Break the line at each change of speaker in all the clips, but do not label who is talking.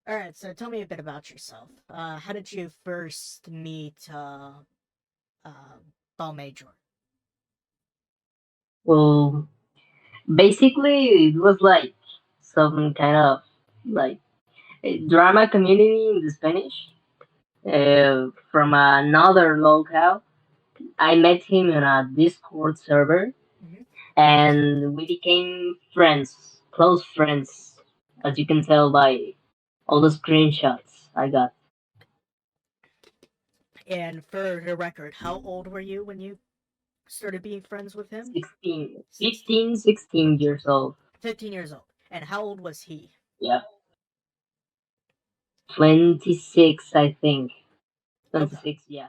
All right, so tell me a bit about yourself. How did you first meet uh, Bhalmajor?
Well, basically, it was like some kind of like a drama community in the Spanish from another locale. I met him in a Discord server,
Hmm.
and we became friends, close friends, as you can tell by all the screenshots I got.
And for the record, how old were you when you started being friends with him?
16,
16.
15, 16 years old.
15 years old. And how old was he?
Yeah, 26, I think.
Okay.
26, yeah.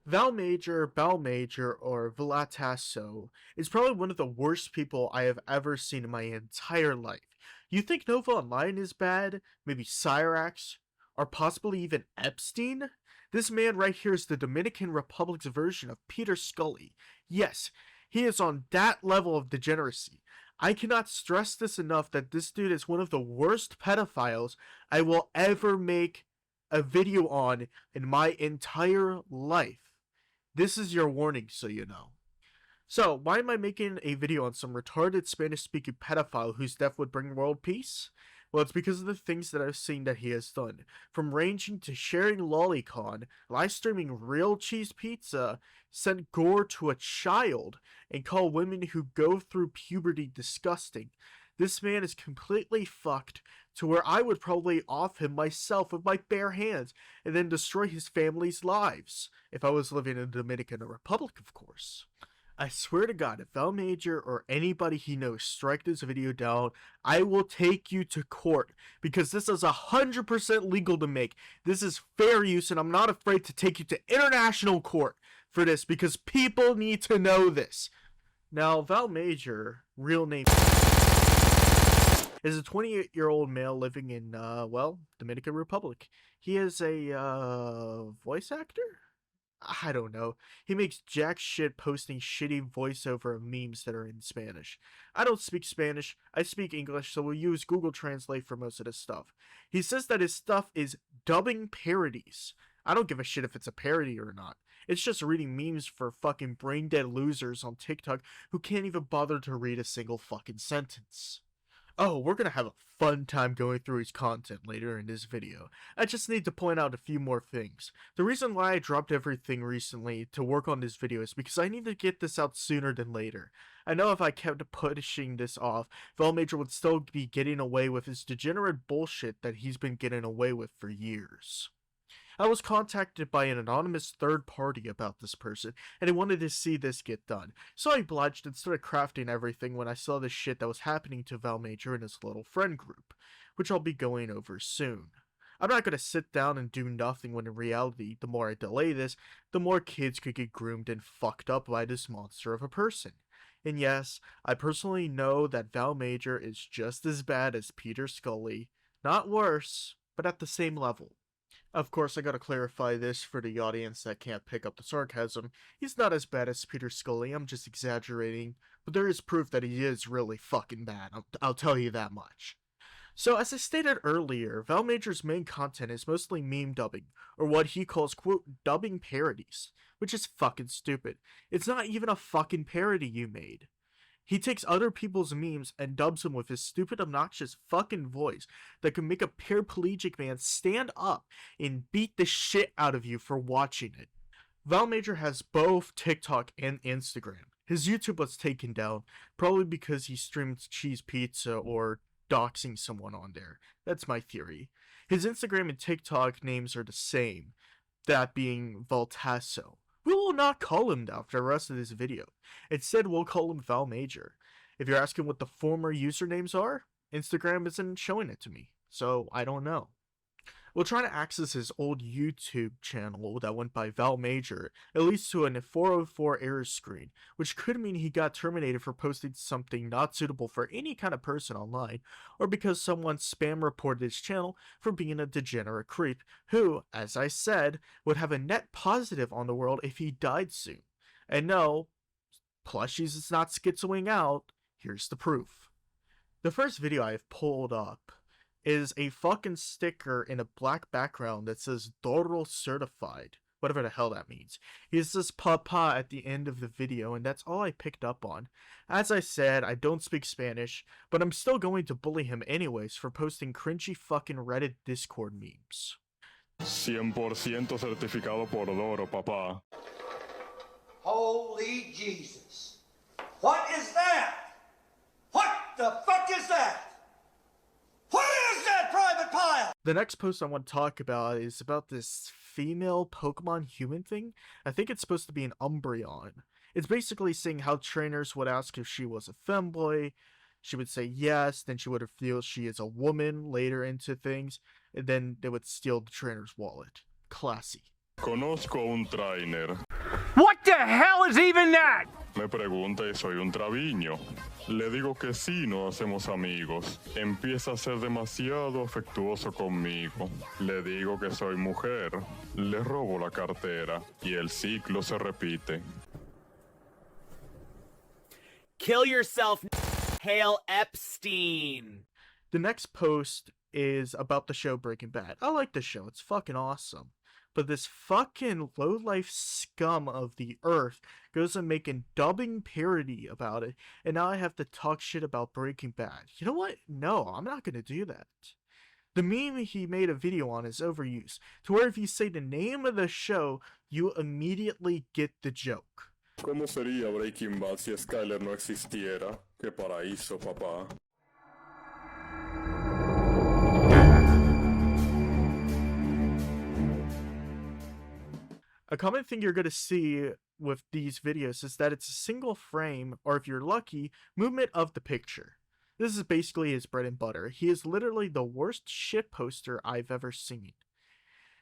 Vallmajor, Bhalmajor, or Velatasso is probably one of the worst people I have ever seen in my entire life. You think Nova Online is bad? Maybe Cyrax? Or possibly even Epstein? This man right here is the Dominican Republic's version of Peter Scully. Yes, he is on that level of degeneracy. I cannot stress this enough that this dude is one of the worst pedophiles I will ever make a video on in my entire life. This is your warning, so you know. So, why am I making a video on some retarded Spanish speaking pedophile whose death would bring world peace? Well, it's because of the things that I've seen that he has done. From ranging to sharing lolicon, live streaming real cheese pizza, send gore to a child, and call women who go through puberty disgusting. This man is completely fucked to where I would probably off him myself with my bare hands and then destroy his family's lives. If I was living in the Dominican Republic, of course. I swear to God, if Vallmajor or anybody he knows strike this video down, I will take you to court because this is 100% legal to make. This is fair use, and I'm not afraid to take you to international court for this because people need to know this. Now, Vallmajor, real name, is a 28-year-old male living in, Dominican Republic. He is a, voice actor? I don't know. He makes jack shit posting shitty voiceover memes that are in Spanish. I don't speak Spanish, I speak English, so we'll use Google Translate for most of this stuff. He says that his stuff is dubbing parodies. I don't give a shit if it's a parody or not. It's just reading memes for fucking brain dead losers on TikTok who can't even bother to read a single fucking sentence. Oh, we're gonna have a fun time going through his content later in this video. I just need to point out a few more things. The reason why I dropped everything recently to work on this video is because I need to get this out sooner than later. I know if I kept pushing this off, Vallmajor would still be getting away with his degenerate bullshit that he's been getting away with for years. I was contacted by an anonymous third party about this person, and I wanted to see this get done. So I obliged and started crafting everything when I saw the shit that was happening to Vallmajor and his little friend group, which I'll be going over soon. I'm not gonna sit down and do nothing when in reality, the more I delay this, the more kids could get groomed and fucked up by this monster of a person. And yes, I personally know that Vallmajor is just as bad as Peter Scully, not worse, but at the same level. Of course, I gotta clarify this for the audience that can't pick up the sarcasm. He's not as bad as Peter Scully, I'm just exaggerating, but there is proof that he is really fucking bad, I'll tell you that much. So, as I stated earlier, Vallmajor's main content is mostly meme dubbing, or what he calls, quote, dubbing parodies, which is fucking stupid. It's not even a fucking parody you made. He takes other people's memes and dubs them with his stupid, obnoxious fucking voice that can make a paraplegic man stand up and beat the shit out of you for watching it. Vallmajor has both TikTok and Instagram. His YouTube was taken down, probably because he streamed cheese pizza or doxing someone on there. That's my theory. His Instagram and TikTok names are the same, that being Voltasso. We will not call him that after the rest of this video. Instead, we'll call him Vallmajor. If you're asking what the former usernames are, Instagram isn't showing it to me, so I don't know. While trying to access his old YouTube channel that went by Vallmajor, it leads to a 404 error screen, which could mean he got terminated for posting something not suitable for any kind of person online, or because someone spam reported his channel for being a degenerate creep who, as I said, would have a net positive on the world if he died soon. And no, plushies is not schizoing out. Here's the proof. The first video I have pulled up is a fucking sticker in a black background that says Doro Certified. Whatever the hell that means. He says papa at the end of the video, and that's all I picked up on. As I said, I don't speak Spanish, but I'm still going to bully him anyways for posting cringy fucking Reddit Discord memes.
100% certificado por Doro, papá.
Holy Jesus. What is that? What the fuck is that? What is that, Private Pile?
The next post I want to talk about is about this female Pokemon human thing. I think it's supposed to be an Umbreon. It's basically saying how trainers would ask if she was a femboy. She would say yes, then she would reveal she is a woman later into things, and then they would steal the trainer's wallet. Classy.
Conozco un trainer.
What the hell is even that?
Me pregunta y soy un traviño. Le digo que sí, no hacemos amigos. Empieza a ser demasiado afectuoso conmigo. Le digo que soy mujer. Le robo la cartera. Y el ciclo se repite.
Kill yourself, Hail Epstein.
The next post is about the show Breaking Bad. I like the show. It's fucking awesome. But this fucking lowlife scum of the earth goes and making dubbing parody about it, and now I have to talk shit about Breaking Bad. You know what? No, I'm not gonna do that. The meme he made a video on is overused, to where if you say the name of the show, you immediately get the joke.
¿Cómo sería Breaking Bad si Skyler no existiera? ¡Qué paraíso, papá!
A common thing you're going to see with these videos is that it's a single frame, or if you're lucky, movement of the picture. This is basically his bread and butter. He is literally the worst shit poster I've ever seen.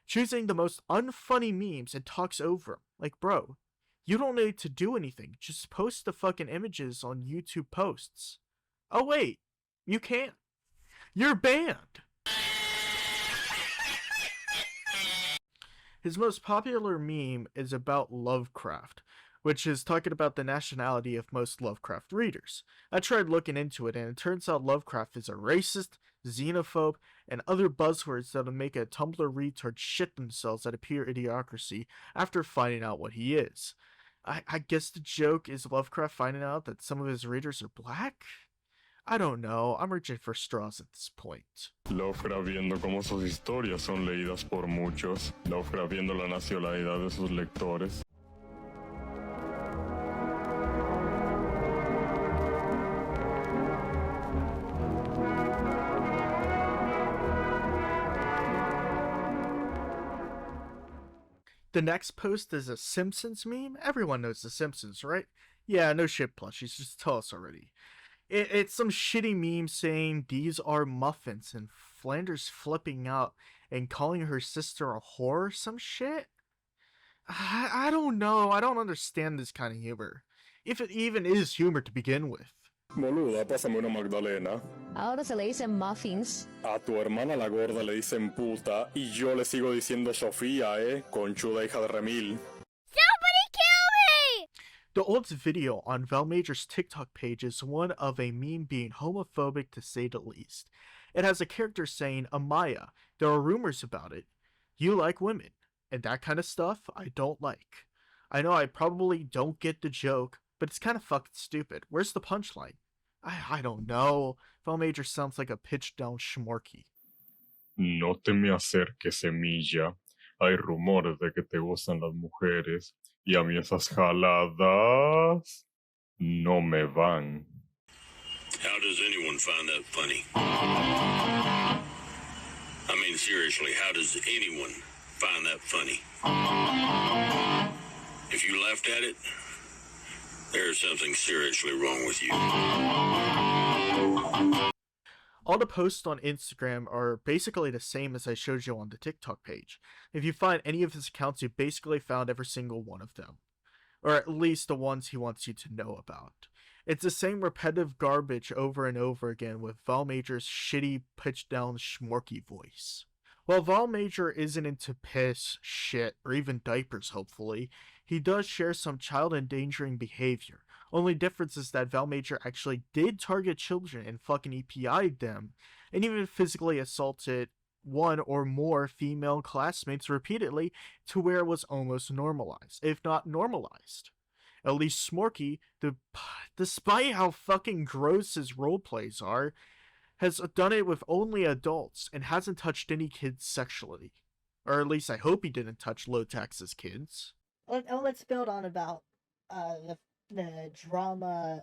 Choosing the most unfunny memes and talks over them. Like, bro, you don't need to do anything. Just post the fucking images on YouTube posts. Oh wait, you can't. You're banned. His most popular meme is about Lovecraft, which is talking about the nationality of most Lovecraft readers. I tried looking into it, and it turns out Lovecraft is a racist, xenophobe, and other buzzwords that'll make a Tumblr retard shit themselves at a pure idiocracy after finding out what he is. I guess the joke is Lovecraft finding out that some of his readers are black? I don't know, I'm reaching for straws at this point.
Lovecraft viendo cómo sus historias son leídas por muchos. Lovecraft viendo la nacionalidad de sus lectores.
The next post is a Simpsons meme. Everyone knows the Simpsons, right? Yeah, no shit plushies, just tell us already. It's some shitty meme saying these are muffins and Flanders flipping out and calling her sister a whore or some shit. I don't know. I don't understand this kind of humor. If it even is humor to begin with.
Boluda, pásame una Magdalena.
Ahora se le dicen muffins.
A tu hermana la gorda le dicen puta y yo le sigo diciendo Sofía, conchuda hija de remil.
The old video on Vallmajor's TikTok page is one of a meme being homophobic to say the least. It has a character saying, Amaya, there are rumors about it. You like women. And that kind of stuff, I don't like. I know I probably don't get the joke, but it's kind of fucking stupid. Where's the punchline? I don't know. Vallmajor sounds like a pitched down schmorky.
No te me acerques, semilla. Hay rumores de que te gustan las mujeres. Y a mí esas jaladas no me van.
How does anyone find that funny? I mean, seriously, how does anyone find that funny? If you laughed at it, there's something seriously wrong with you.
All the posts on Instagram are basically the same as I showed you on the TikTok page. If you find any of his accounts, you basically found every single one of them. Or at least the ones he wants you to know about. It's the same repetitive garbage over and over again with Vallmajor's shitty, pitched down, schmorky voice. While Vallmajor isn't into piss, shit, or even diapers hopefully, he does share some child endangering behavior, Only difference is that Vallmajor actually did target children and fucking EPI'd them, and even physically assaulted one or more female classmates repeatedly to where it was almost normalized, if not normalized. At least Smorky, despite how fucking gross his roleplays are, has done it with only adults and hasn't touched any kids sexually. Or at least I hope he didn't touch Lotax's kids.
Let's build on about the drama,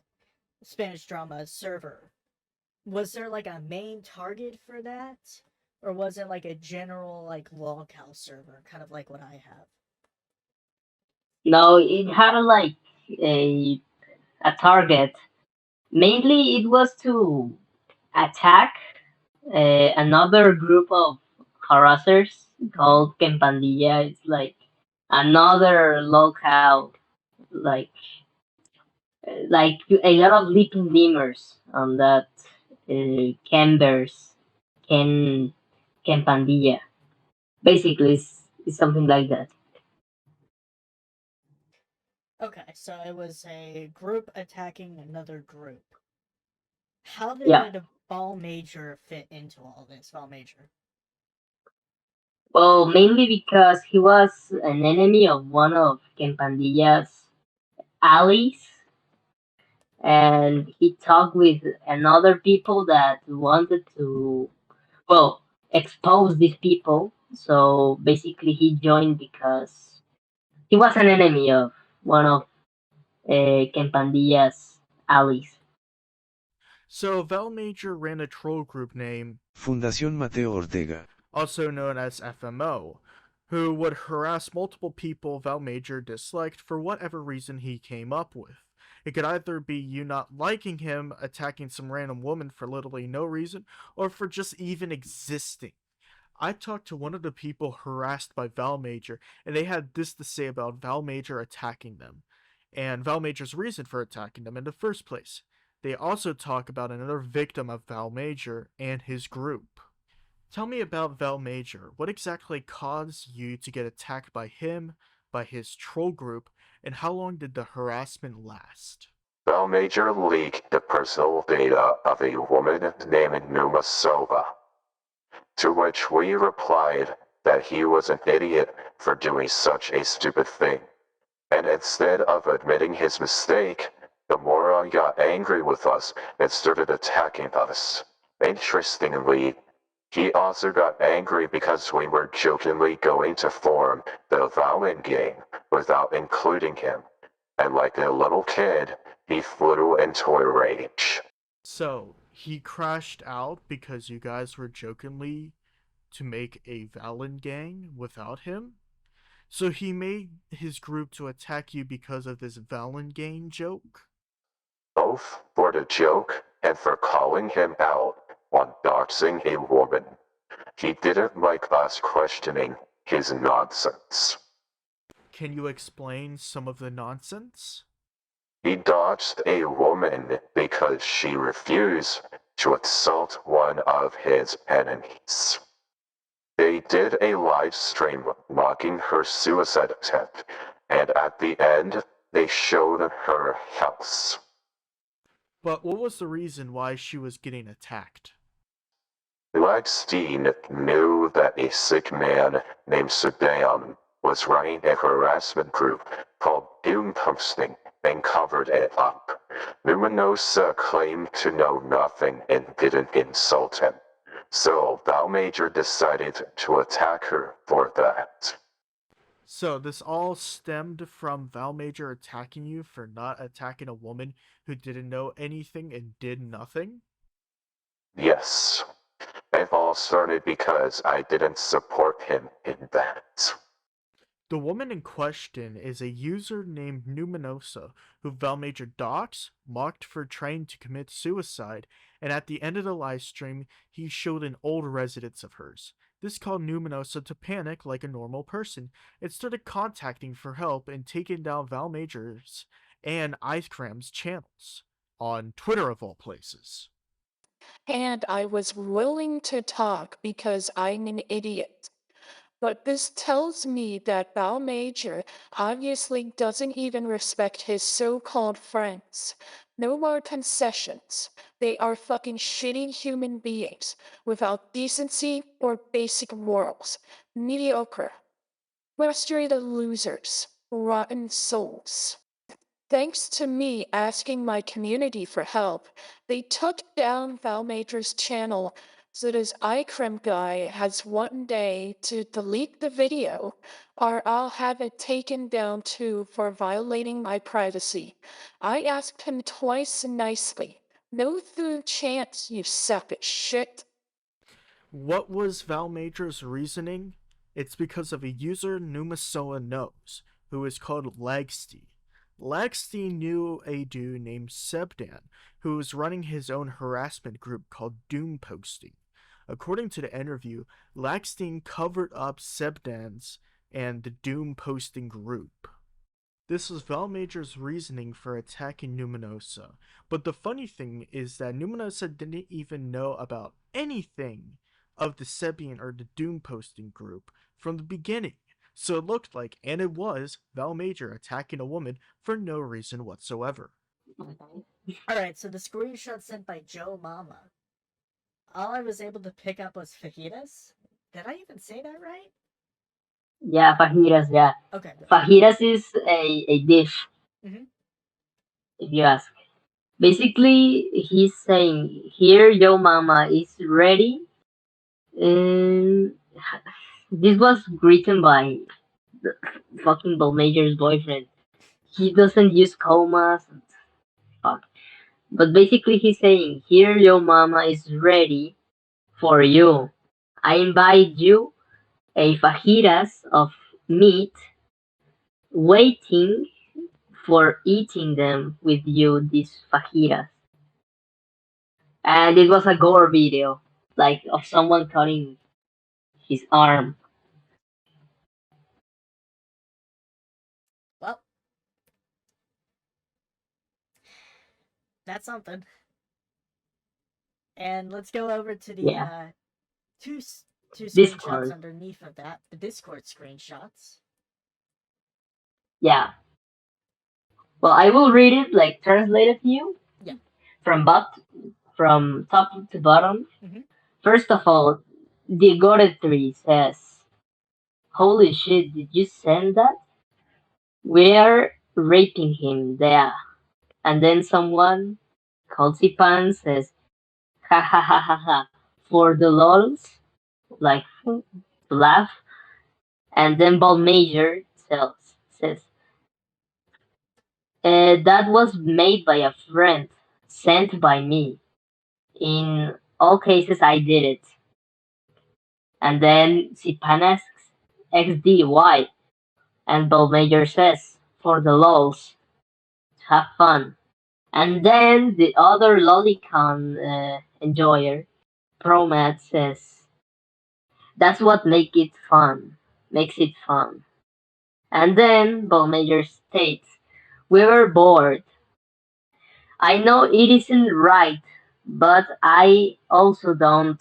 Spanish drama server. Was there like a main target for that? Or was it like a general like loghouse server, kind of like what I have?
No, it had a target. Mainly, it was to attack another group of harassers called Kempandilla. It's like another local, like a lot of leaping lemurs on that Canber's Ken Kempandilla. Basically, it's something like that.
Okay, so it was a group attacking another group. How
Yeah.
did Bhalmajor fit into all this, Vallmajor?
Well, mainly because he was an enemy of one of Kempandilla's allies, and he talked with another people that wanted to, well, expose these people. So basically, he joined because he was an enemy of one of Kempandilla's allies.
So Vallmajor ran a troll group named
Fundación Mateo Ortega,
also known as FMO, who would harass multiple people Vallmajor disliked for whatever reason he came up with. It could either be you not liking him, attacking some random woman for literally no reason, or for just even existing. I talked to one of the people harassed by Vallmajor, and they had this to say about Vallmajor attacking them, and Vallmajor's reason for attacking them in the first place. They also talk about another victim of Vallmajor and his group. Tell me about Vallmajor. What exactly caused you to get attacked by him, by his troll group, and how long did the harassment last?
Vallmajor leaked the personal data of a woman named Numinosa, to which we replied that he was an idiot for doing such a stupid thing. And instead of admitting his mistake, the moron got angry with us and started attacking us. Interestingly, he also got angry because we were jokingly going to form the Valen gang without including him. And like a little kid, he flew into a rage.
So, he crashed out because you guys were jokingly to make a Valen gang without him? So he made his group to attack you because of this Valen gang joke?
Both for the joke and for calling him out on doxing a woman. He didn't like us questioning his nonsense.
Can you explain some of the nonsense?
He doxed a woman because she refused to assault one of his enemies. They did a live stream mocking her suicide attempt, and at the end, they showed her house.
But what was the reason why she was getting attacked?
Gladstein knew that a sick man named Saddam was running a harassment group called Doom Posting and covered it up. Numinosa claimed to know nothing and didn't insult him. So Vallmajor decided to attack her for that.
So this all stemmed from Vallmajor attacking you for not attacking a woman who didn't know anything and did nothing?
Yes. It all started because I didn't support him in that.
The woman in question is a user named Numinosa, who Vallmajor doxed, mocked for trying to commit suicide, and at the end of the live stream, he showed an old residence of hers. This caused Numinosa to panic like a normal person, and started contacting for help and taking down Vallmajor's and Icecram's channels, on Twitter of all places.
And I was willing to talk because I'm an idiot. But this tells me that Vallmajor obviously doesn't even respect his so-called friends. No more concessions. They are fucking shitty human beings without decency or basic morals. Mediocre. Frustrated losers. Rotten souls. Thanks to me asking my community for help, they took down Vallmajor's channel, so this iCrim guy has one day to delete the video, or I'll have it taken down too for violating my privacy. I asked him twice nicely. No through chance, you sack of shit.
What was Vallmajor's reasoning? It's because of a user Numinosa knows, who is called Lagstein. Lagstein knew a dude named Sebdan, who was running his own harassment group called Doom Posting. According to the interview, Lagstein covered up Sebdan's and the Doom Posting group. This was Vallmajor's reasoning for attacking Numinosa, but the funny thing is that Numinosa didn't even know about anything of the Sebian or the Doom Posting group from the beginning. So it looked like, and it was, Vallmajor attacking a woman for no reason whatsoever.
Alright, so the screenshot sent by Joe Mama. All I was able to pick up was fajitas. Did I even say that right?
Yeah, fajitas, yeah.
Okay. Good.
Fajitas is a dish,
Mhm.
if you ask. Basically, he's saying, here your mama is ready. And this was written by the fucking Bhalmajor's boyfriend. He doesn't use commas. Fuck. But basically, he's saying, here your mama is ready for you. I invite you a fajitas of meat, waiting for eating them with you, these fajitas. And it was a gore video, like of someone cutting his arm.
Well, that's something. And let's go over to the
Yeah.
two screenshots
Discord.
underneath of that, the Discord screenshots.
Yeah. Well, I will read it, like, translated to you.
Yeah.
From top to bottom.
Mhm.
First of all, the Gore 3 says, holy shit, did you send that? We're raping him there. And then someone called Sipan says, ha ha ha ha ha, for the lols, like, to laugh. And then Bhalmajor says, that was made by a friend, sent by me. In all cases, I did it. And then Sipan asks, XD, why? And Bhalmajor says, for the lols, have fun. And then the other lolicon enjoyer, Promat, says, that's what makes it fun. And then Bhalmajor states, we were bored. I know it isn't right, but I also don't.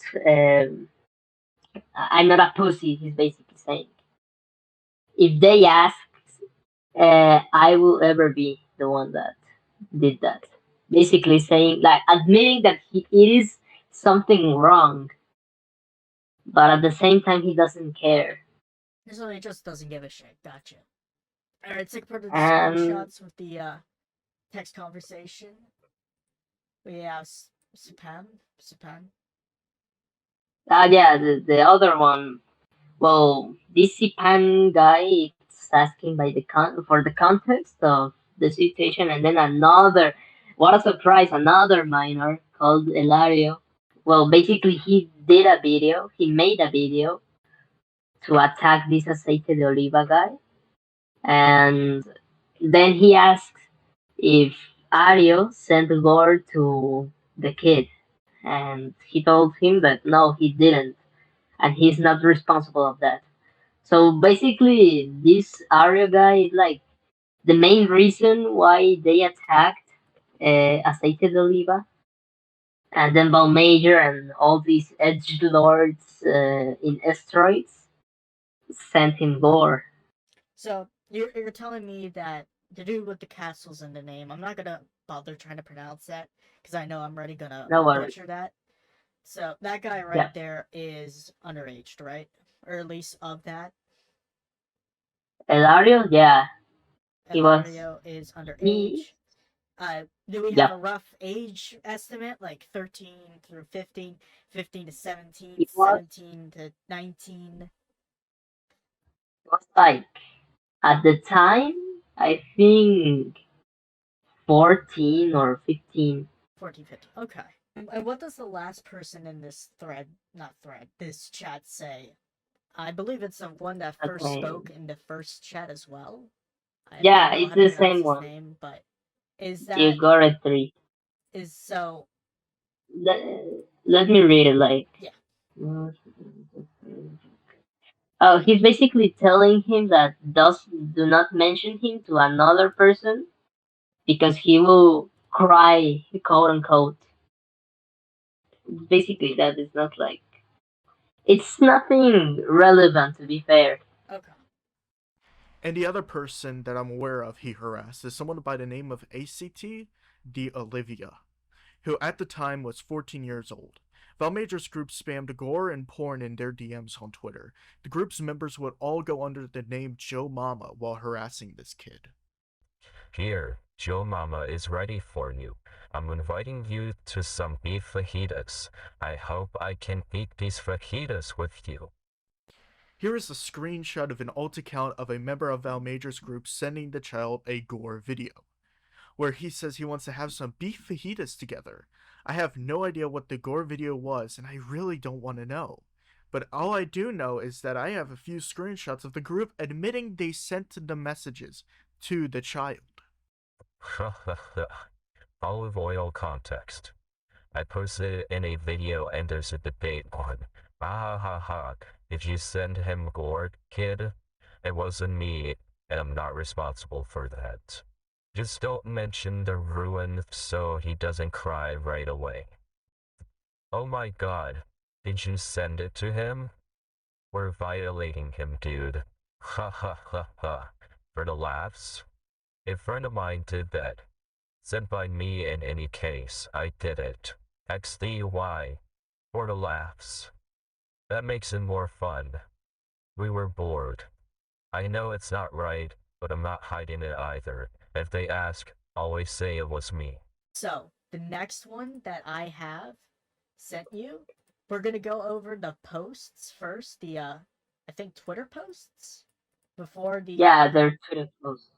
I'm not a pussy. He's basically saying, if they ask, I will ever be the one that did that. Basically saying, like, admitting that it is something wrong, but at the same time he doesn't care.
So he just doesn't give a shit. Gotcha. Alright, take part of the
And
screenshots with the text conversation. We have Sipan.
yeah, the other one. Well, this Sipan guy is asking by for the context of the situation, and then another. What a surprise! Another minor called Elario. Well, basically, he did a video. He made a video to attack this Aceite de Oliva guy, and then he asks if Ario sent Gore to the kid, and he told him that no, he didn't, and he's not responsible of that. So basically, this Ario guy is like the main reason why they attacked Aceite de Oliva, and then Vallmajor and all these edge lords in asteroids. sent him Gore.
So you're telling me that the dude with the castles in the name, I'm not gonna bother trying to pronounce that because I know I'm already gonna
No worries.
butcher that. So that guy right
Yeah.
there is underaged, right? Or at least of that.
Elario, yeah. He was.
Elario is underage.
He.
Do we have
Yeah.
a rough age estimate, like 13 through 15, 15 to 17,
He was
17 to 19?
like, at the time, I think 14 or 15.
14, 15. Okay. And what does the last person in this this chat say? I believe it's the one that first
Okay.
spoke in the first chat as well. I
Yeah,
don't know
it's
how to
the
pronounce
same
his
one.
name, but is that
Gore 3.
is so?
Let me read it. Like,
Yeah.
oh, he's basically telling him that do not mention him to another person because he will cry, quote unquote. Basically, that is not like, it's nothing relevant, to be fair.
Okay.
And the other person that I'm aware of he harassed is someone by the name of Aceite de Oliva, who at the time was 14 years old. Vallmajor's group spammed gore and porn in their DMs on Twitter. The group's members would all go under the name Joe Mama while harassing this kid.
Here, Joe Mama is ready for you. I'm inviting you to some beef fajitas. I hope I can eat these fajitas with you.
Here is a screenshot of an alt account of a member of Vallmajor's group sending the child a gore video, where he says he wants to have some beef fajitas together. I have no idea what the gore video was, and I really don't want to know. But all I do know is that I have a few screenshots of the group admitting they sent the messages to the child.
Olive oil context. I posted it in a video and there's a debate on. Ha ha ha. Did you send him gore, kid? It wasn't me, and I'm not responsible for that. Just don't mention the ruin so he doesn't cry right away. Oh my god. Did you send it to him? We're violating him, dude. Ha ha ha ha. For the laughs? A friend of mine did that. Sent by me in any case, I did it. XDY. For the laughs. That makes it more fun. We were bored. I know it's not right, but I'm not hiding it either. If they ask, always say it was me.
So, the next one that I have sent you, we're going to go over the posts first, the, I think Twitter posts? Before the...
Yeah, they're Twitter posts.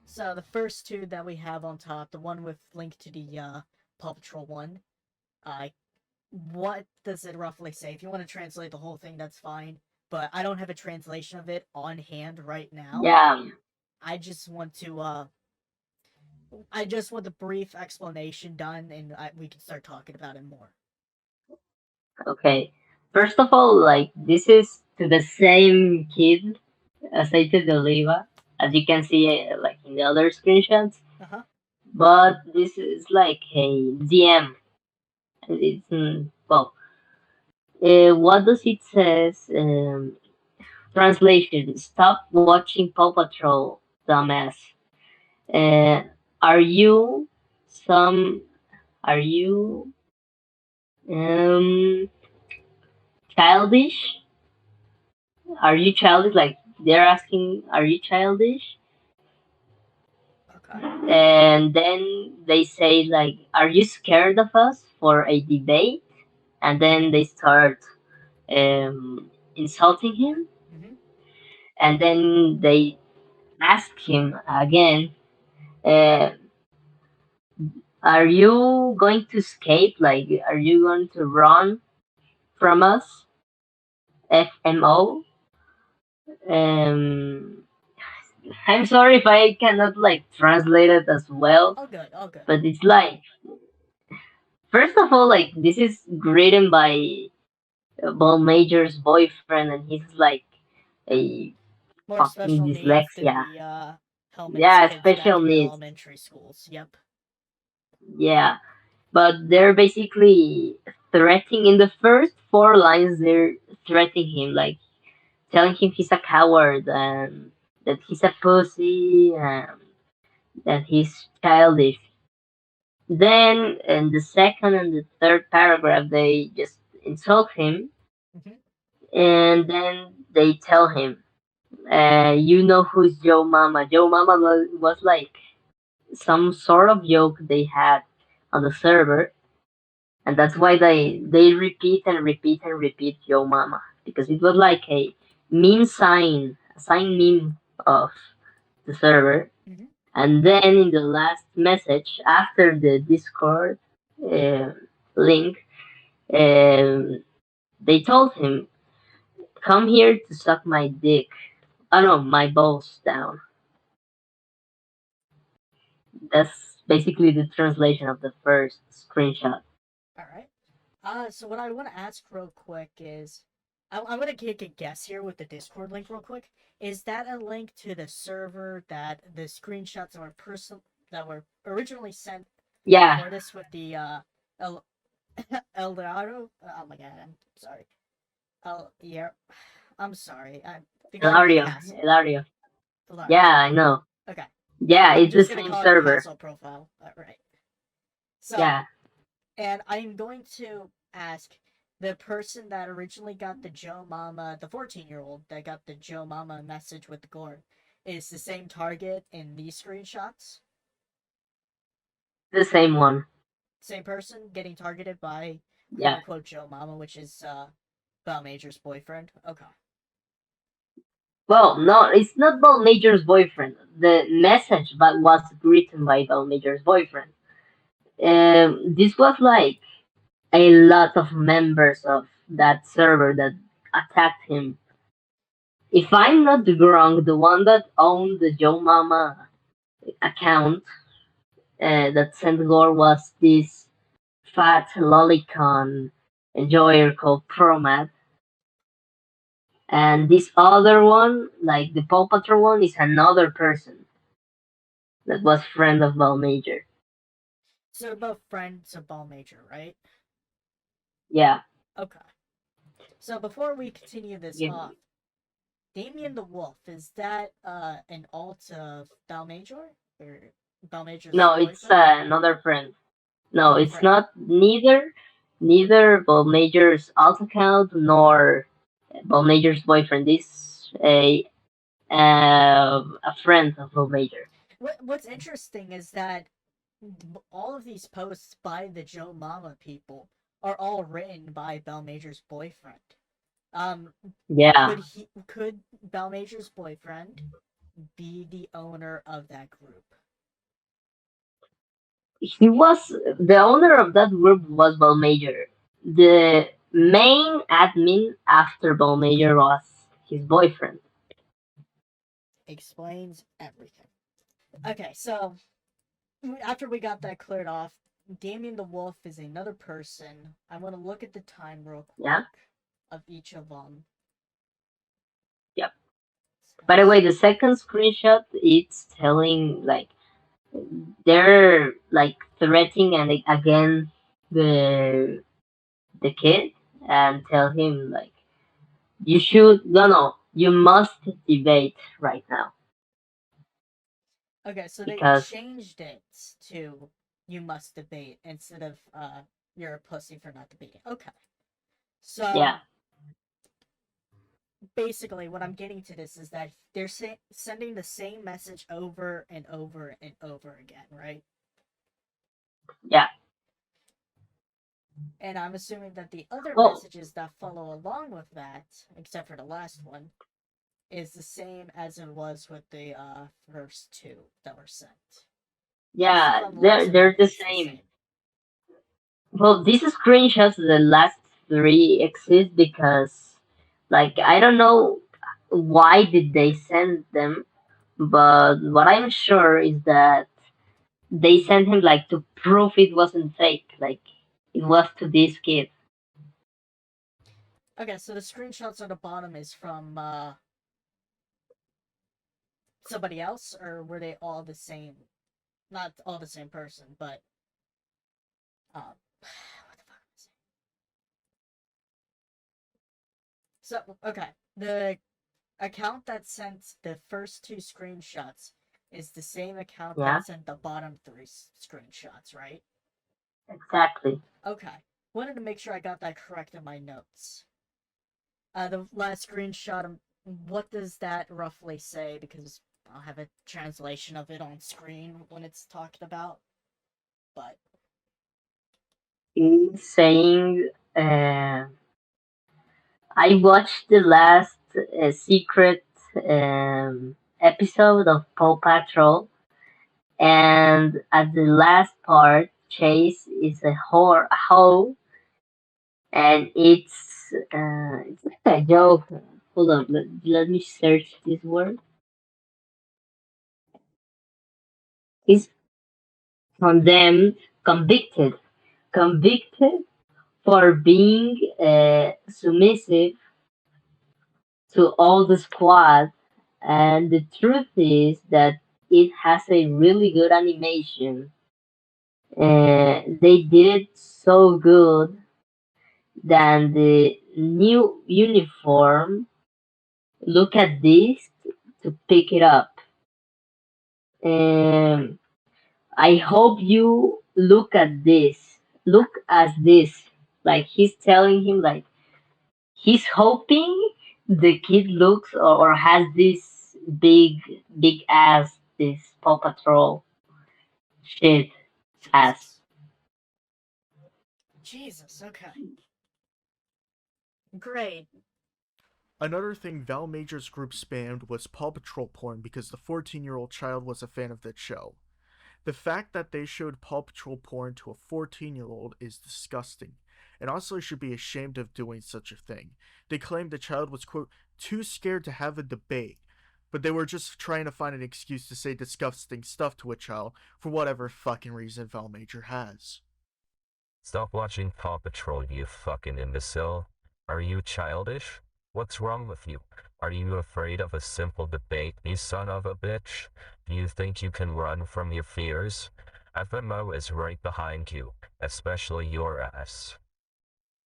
So, the first two that we have on top, the one with link to the, Paw Patrol one, what does it roughly say? If you want to translate the whole thing, that's fine. But I don't have a translation of it on hand right now.
Yeah.
I just want to, I just want the brief explanation done, and we can start talking about it more.
Okay. First of all, like, this is to the same kid, Aceite de Oliva, as you can see, like, in the other screenshots.
Uh-huh.
But this is like a DM. It's, well, what does it says? Translation: Stop watching Paw Patrol, dumbass. Are you some? Are you childish? Are you childish? Like, they're asking, are you childish?
Okay.
And then they say, like, are you scared of us for a debate? And then they start insulting him.
Mm-hmm.
And then they ask him again, are you going to escape? Like, are you going to run from us? FMO? I'm sorry if I cannot, like, translate it as well.
All good, all good.
But it's like, first of all, like, this is written by Bhalmajor's boyfriend, and he's like a
more
fucking
special needs than
dyslexia.
the Hellman's
Yeah,
kids
special
back in the
needs.
elementary schools. Yep.
Yeah, but they're basically threatening, in the first 4 lines, they're threatening him, like, telling him he's a coward and that he's a pussy and that he's childish. Then in the second and the third paragraph, they just insult him,
Mhm.
and then they tell him, "You know who's Joe Mama?" Joe Mama was like some sort of joke they had on the server, and that's why they repeat and repeat and repeat Joe Mama, because it was like a meme sign, a sign meme of the server.
Mhm.
And then in the last message after the Discord uh, link, they told him, "Come here to suck my dick." Oh no, my balls down. That's basically the translation of the first screenshot.
All right. So what I want to ask real quick is, I'm gonna take a guess here with the Discord link real quick. Is that a link to the server that the screenshots that were originally sent
Yeah,
for this with the El Eldorado? Oh my god, I'm sorry. Yeah, I'm sorry. The guy with the
Elario,
castle.
Elario.
Eldorado.
Yeah, I know.
Okay.
Yeah,
I'm
it's the
just gonna
same
call it
server.
castle profile. All right. So,
Yeah,
and I'm going to ask the person that originally got the Joe Mama, the 14-year-old that got the Joe Mama message with the Gore, is the same target in these screenshots?
the same one.
Same person getting targeted by quote
Yeah.
unquote Joe Mama, which is Vallmajor's boyfriend? Okay.
Well, no, it's not Bhalmajor's boyfriend. The message but was written by Bhalmajor's boyfriend. This was like a lot of members of that server that attacked him. If I'm not wrong, the one that owned the Joe Mama account that sent Gore was this fat lolicon enjoyer called Promat. And this other one, like the Paw Patrol one, is another person that was friend of Bhalmajor.
So they're both friends of Ballmajor, right?
Yeah.
Okay. So before we continue this
Yeah.
off, Damien the Wolf, is that an alt of Bhalmajor? Or Bhalmajor's
No, it's
boyfriend?
another friend. No,
Another
it's
friend.
not neither Bhalmajor's alt account nor Bhalmajor's boyfriend. This a friend of Bhalmajor.
What's interesting is that all of these posts by the Joe Mama people are all written by Bhalmajor's boyfriend.
Yeah.
Could Bhalmajor's boyfriend be the owner of that group?
He was the owner of that group was Bhalmajor. The main admin after Bhalmajor was his boyfriend.
Explains everything. Okay, so after we got that cleared off, Damien the Wolf is another person. I want to look at the time real quick
Yeah.
of each of them.
Yep. By the way, the second screenshot it's telling like they're like threatening and again the kid and tell him like you should you must debate right now
Okay, so they
because
changed it to you must debate instead of you're a pussy for not debating. Okay. So
yeah
basically what I'm getting to this is that they're sending the same message over and over and over again, right?
yeah
And I'm assuming that the other
well
messages that follow along with that, except for the last one, is the same as it was with the first two that were sent.
yeah
From looks
they're
of
they're
it,
the
it's the
same.
same.
Well, these screenshots the last three exist because like I don't know why did they send them, but what I'm sure is that they sent him like to prove it wasn't fake, like it was to this kid.
Okay, so the screenshots on the bottom is from somebody else, or were they all the same? Not all the same person, but what the fuck was it? So okay, the account that sent the first 2 screenshots is the same account
Yeah,
that sent the bottom 3 screenshots, right?
exactly.
Okay. Wanted to make sure I got that correct in my notes. The last screenshot, what does that roughly say? Because I'll have a translation of it on screen when it's talked about. But
He's saying, I watched the last secret episode of Paw Patrol, and at the last part, Chase is a hoe, and it's like a joke. Hold on, let me search this word. He's condemned, convicted for being submissive to all the squad, and the truth is that it has a really good animation. They did it so good that the new uniform. Look at this to pick it up. Um, I hope you look at this. Look at this. Like he's telling him, like he's hoping the kid looks or has this big ass, this Paw Patrol shit ass.
Jesus, okay. Great.
Another thing Vallmajor's group spammed was Paw Patrol porn because the 14-year-old child was a fan of that show. The fact that they showed Paw Patrol porn to a 14-year-old is disgusting, and also should be ashamed of doing such a thing. They claimed the child was, quote, too scared to have a debate, but they were just trying to find an excuse to say disgusting stuff to a child for whatever fucking reason Vallmajor has.
Stop watching Paw Patrol, you fucking imbecile. Are you childish? What's wrong with you? Are you afraid of a simple debate, you son of a bitch? Do you think you can run from your fears? FMO is right behind you, especially your ass.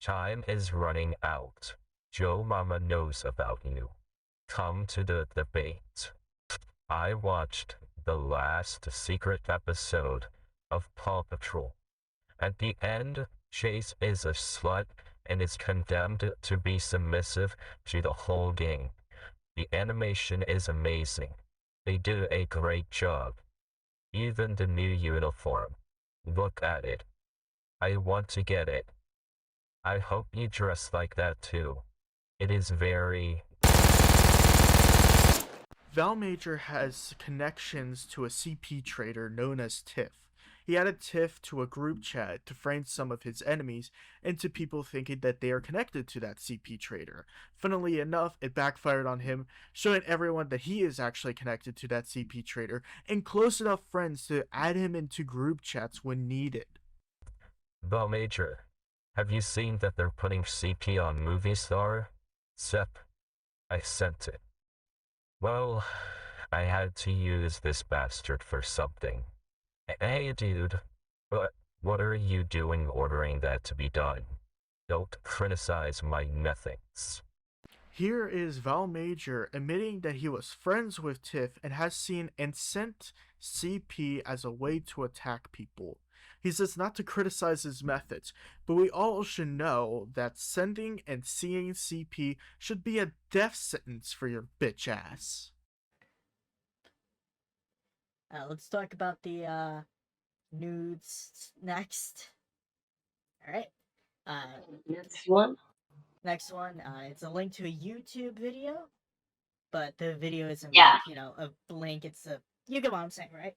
Time is running out. Joe Mama knows about you. Come to the debate. I watched the last secret episode of Paw Patrol. At the end, Chase is a slut and is condemned to be submissive to the whole gang. The animation is amazing. They do a great job. Even the new uniform. Look at it. I want to get it. I hope you dress like that too. It is very...
Vallmajor has connections to a CP trader known as Tiff. He added Tiff to a group chat to frame some of his enemies into people thinking that they are connected to that CP trader. Funnily enough, it backfired on him, showing everyone that he is actually connected to that CP trader and close enough friends to add him into group chats when needed.
Vallmajor, have you seen that they're putting CP on Movie Star? Sep, I sent it. Well, I had to use this bastard for something. Hey dude, what are you doing ordering that to be done? Don't criticize my methods.
Here is Vallmajor admitting that he was friends with Tiff and has seen and sent CP as a way to attack people. He says not to criticize his methods, but we all should know that sending and seeing CP should be a death sentence for your bitch ass.
Let's talk about the nudes next. Alright.
Next one.
Next one, it's a link to a YouTube video, but the video isn't
Yeah.
like, a link, it's a... You get what I'm saying, right?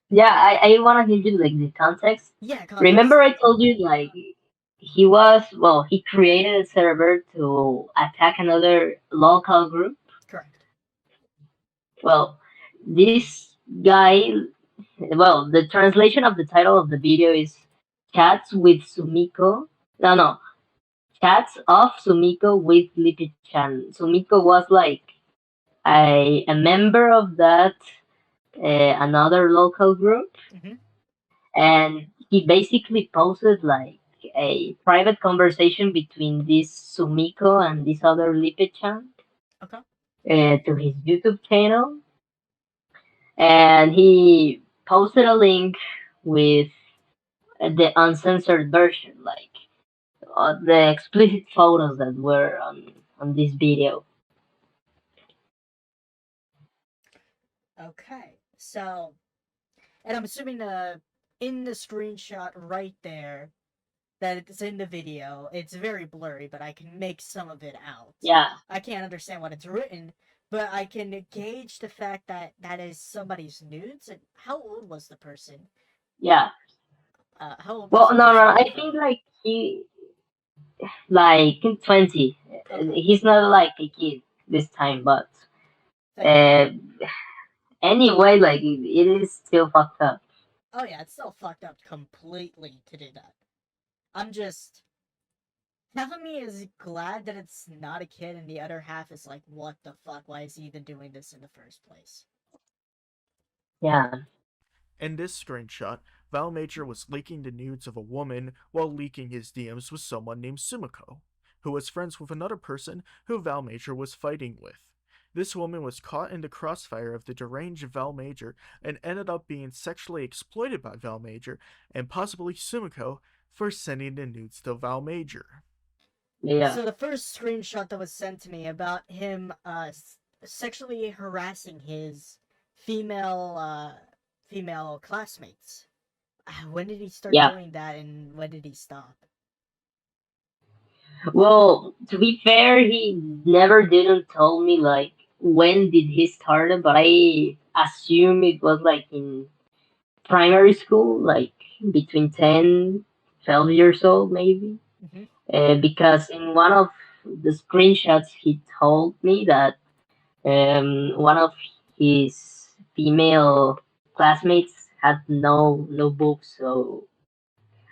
Yeah, I want to give you like the context.
Yeah, context.
Remember I told you like he created a server to attack another local group.
Correct.
Well, this guy, the translation of the title of the video is Chats with Sumiko. No, Chats of Sumiko with Lippy-chan. Sumiko was like a member of that another local group, and he basically posted like a private conversation between this Sumiko and this other Lippy-chan. to his YouTube channel, and he posted a link with the uncensored version, like the explicit photos that were on this video.
Okay, so, and I'm assuming in the screenshot right there that it's in the video, it's very blurry, but I can make some of it out.
Yeah.
I can't understand what it's written, but I can gauge the fact that that is somebody's nudes. And how old was the person?
Yeah.
How old?
Well,
Was the
no,
person?
I think like he, like 20.
Okay.
He's not like a kid this time, but
Thank you.
anyway, like it is still fucked up.
Oh yeah, it's still fucked up completely to do that. I'm just half of me is glad that it's not a kid, and the other half is like, what the fuck? Why is he even doing this in the first place?
Yeah.
In this screenshot, Vallmajor was leaking the nudes of a woman while leaking his DMs with someone named Sumiko, who was friends with another person who Vallmajor was fighting with. This woman was caught in the crossfire of the deranged Vallmajor and ended up being sexually exploited by Vallmajor and possibly Sumiko for sending the nudes to Vallmajor.
Yeah.
So the first screenshot that was sent to me about him sexually harassing his female classmates. When did he start doing that, and when did he stop?
Well, to be fair, he never didn't tell me like when did he start it, but I assume it was like in primary school, like between 10, 12 years old maybe. Because in one of the screenshots he told me that one of his female classmates had no books, so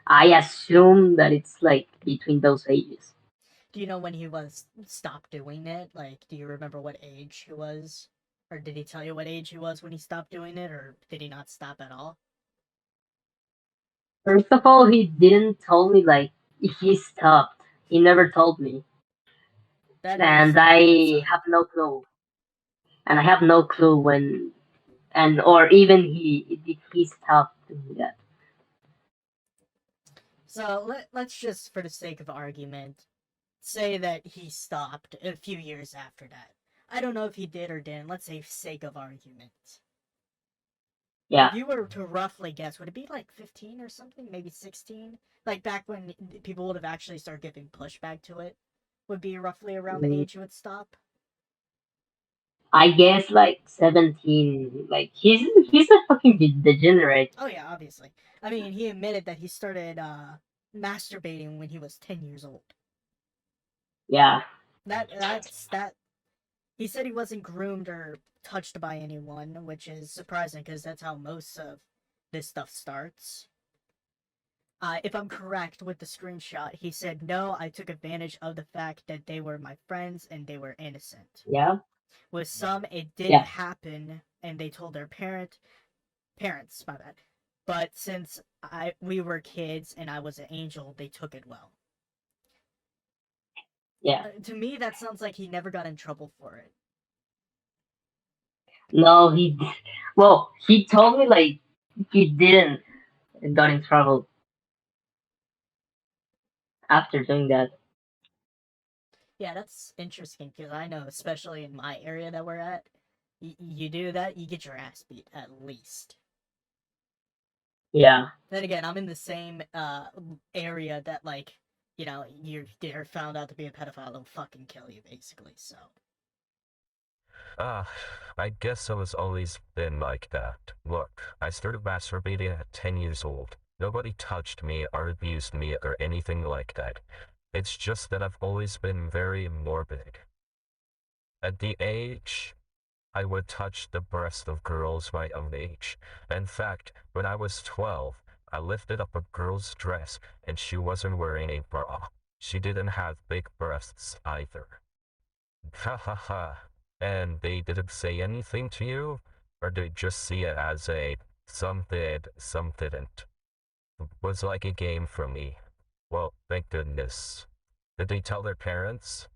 I assume that it's like between those ages.
Do you know when he stopped doing it? Like, do you remember what age he was? Or did he tell you what age he was when he stopped doing it, or did he not stop at all?
First of all, he didn't tell me like he stopped. He never told me. And I have no clue. And I have no clue when, and or even he stopped doing that.
So let's just, for the sake of argument, say that he stopped a few years after that. I don't know if he did or didn't. Let's say sake of argument.
Yeah.
If you were to roughly guess, would it be like 15 or something? Maybe 16? Like back when people would have actually started giving pushback to it? Would be roughly around the age you would stop?
I guess like 17. Like he's a fucking degenerate.
Oh yeah, obviously. I mean, he admitted that he started masturbating when he was 10 years old.
Yeah.
That's that. He said he wasn't groomed or touched by anyone, which is surprising because that's how most of this stuff starts. If I'm correct with the screenshot, he said, no, I took advantage of the fact that they were my friends and they were innocent.
Yeah.
With some, it didn't happen, and they told their parents, my bad. But since we were kids and I was an angel, they took it well.
Yeah.
To me, that sounds like he never got in trouble for it.
No, well, he told me like he didn't got in trouble after doing that.
Yeah, that's interesting because I know, especially in my area that we're at, you do that, you get your ass beat at least.
Yeah.
Then again, I'm in the same area that, like, you know, you're found out to be a pedophile, they'll fucking kill you, basically. So.
I guess I was always been like that. Look, I started masturbating at 10 years old. Nobody touched me or abused me or anything like that. It's just that I've always been very morbid. At the age, I would touch the breast of girls my own age. In fact, when I was 12, I lifted up a girl's dress and she wasn't wearing a bra. She didn't have big breasts either. Ha ha ha. And they didn't say anything to you? Or did they just see it as a some did, some didn't? It was like a game for me. Well, thank goodness. Did they tell their parents?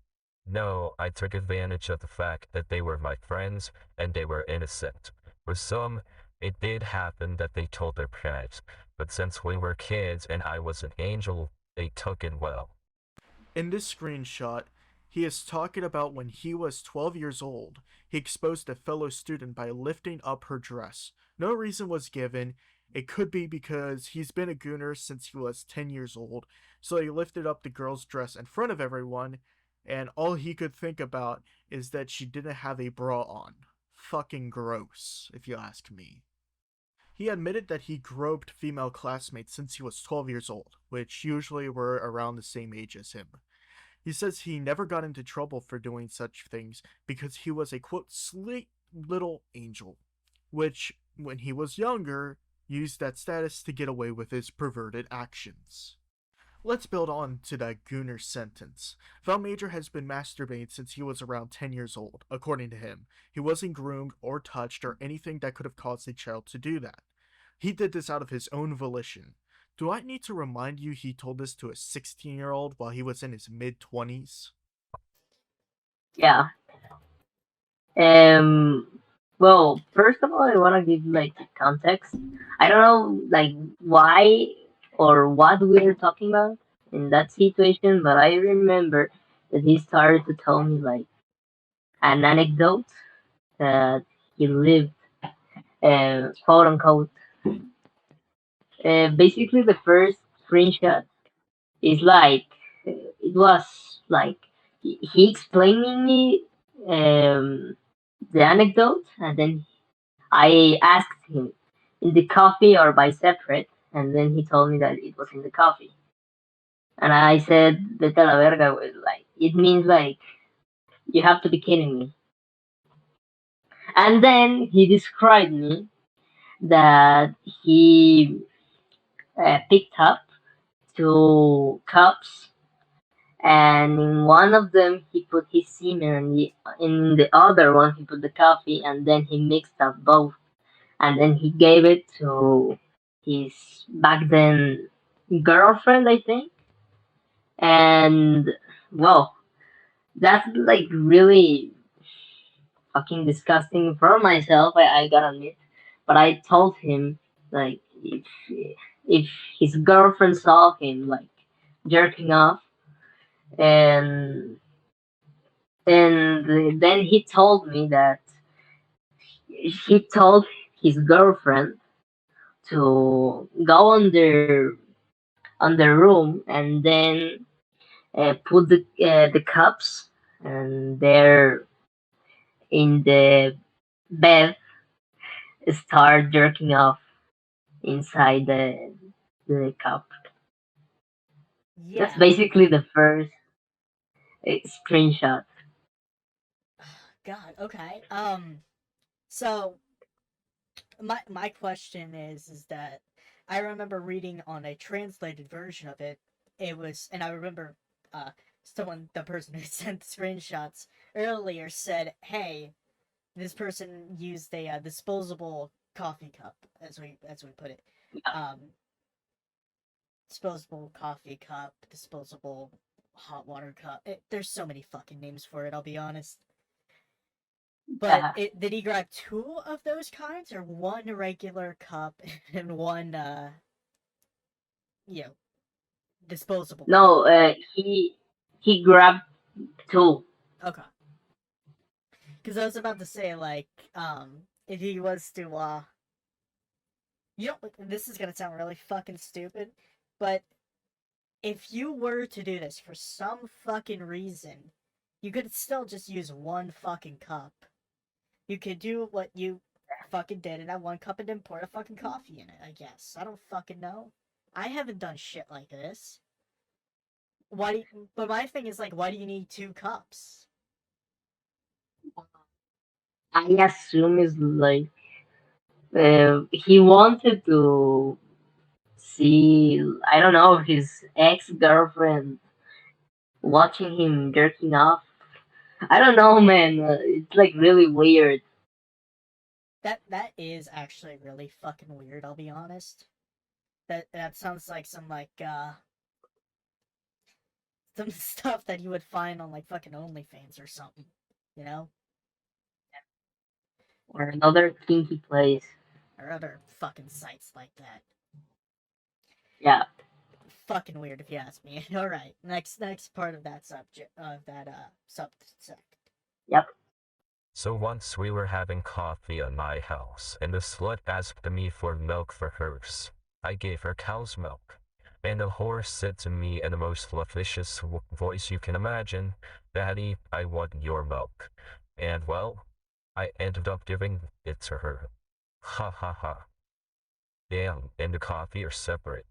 No, I took advantage of the fact that they were my friends and they were innocent. For some, it did happen that they told their parents, but since we were kids and I was an angel, they took it well.
In this screenshot, he is talking about when he was 12 years old. He exposed a fellow student by lifting up her dress. No reason was given. It could be because he's been a gooner since he was 10 years old, so he lifted up the girl's dress in front of everyone, and all he could think about is that she didn't have a bra on. Fucking gross, if you ask me. He admitted that he groped female classmates since he was 12 years old, which usually were around the same age as him. He says he never got into trouble for doing such things because he was a quote sweet little angel, which, when he was younger, used that status to get away with his perverted actions. Let's build on to that gooner sentence. Vallmajor has been masturbating since he was around 10 years old, according to him. He wasn't groomed or touched or anything that could have caused a child to do that. He did this out of his own volition. Do I need to remind you he told this to a 16-year-old while he was in his mid-20s?
Yeah. Well, first of all, I want to give like context. I don't know like why or what we're talking about in that situation, but I remember that he started to tell me like an anecdote that he lived, quote unquote. Basically, the first screenshot is like it was like he explaining me the anecdote, and then I asked him in the coffee or by separate, and then he told me that it was in the coffee. And I said, "Vete a la verga," like it means like you have to be kidding me. And then he described me that he picked up two cups, and in one of them he put his semen, and in the other one he put the coffee, and then he mixed up both, and then he gave it to his back then girlfriend, I think. And well, that's like really fucking disgusting for myself. I gotta admit, but I told him like if his girlfriend saw him like jerking off, and then he told me that he told his girlfriend to go on the room and then put the cups and there in the bed start jerking off inside the cup.
Yeah.
That's basically the first screenshot.
God, okay. So my question is that I remember reading on a translated version of it. It was, and I remember the person who sent the screenshots earlier said, "Hey, this person used a disposable coffee cup," as we put it. Disposable coffee cup, disposable hot water cup. There's so many fucking names for it, I'll be honest. But did he grab two of those kinds, or one regular cup and one, disposable?
No, he grabbed two.
Okay. Because I was about to say, like, if he was to, this is gonna sound really fucking stupid, but if you were to do this for some fucking reason, you could still just use one fucking cup. You could do what you fucking did in that one cup and then pour a fucking coffee in it, I guess. I don't fucking know. I haven't done shit like this. But my thing is, like, why do you need two cups?
I assume it's like he wanted to see, I don't know, his ex-girlfriend watching him jerking off. I don't know, man. It's like really weird.
That is actually really fucking weird, I'll be honest. That sounds like some, like, some stuff that you would find on like fucking OnlyFans or something, you know?
Or another kinky place.
Or other fucking sites like that.
Yeah.
Fucking weird if you ask me. Alright, next part of that subject, subject.
Yep.
So once we were having coffee at my house, and the slut asked me for milk for hers. I gave her cow's milk. And the horse said to me in the most lascivious voice you can imagine, "Daddy, I want your milk." And well, I ended up giving it to her. Ha ha ha. Damn, and the coffee are separate.